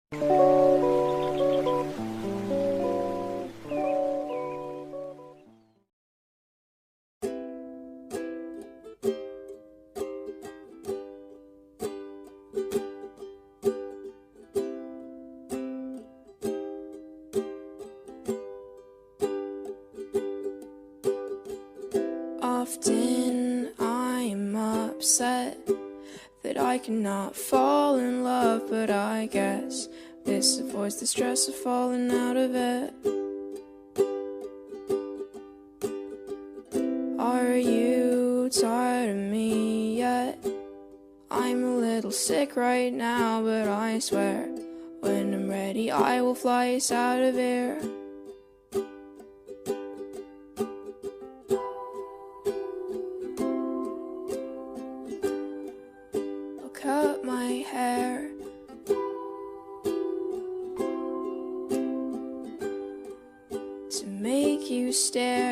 Often I'm upset that I cannot fall in love, but I guess this avoids the stress of falling out of it. Are you tired of me yet? I'm a little sick right now, but I swear when I'm ready I will fly us out of here. I'll cut my hair, to make you stare.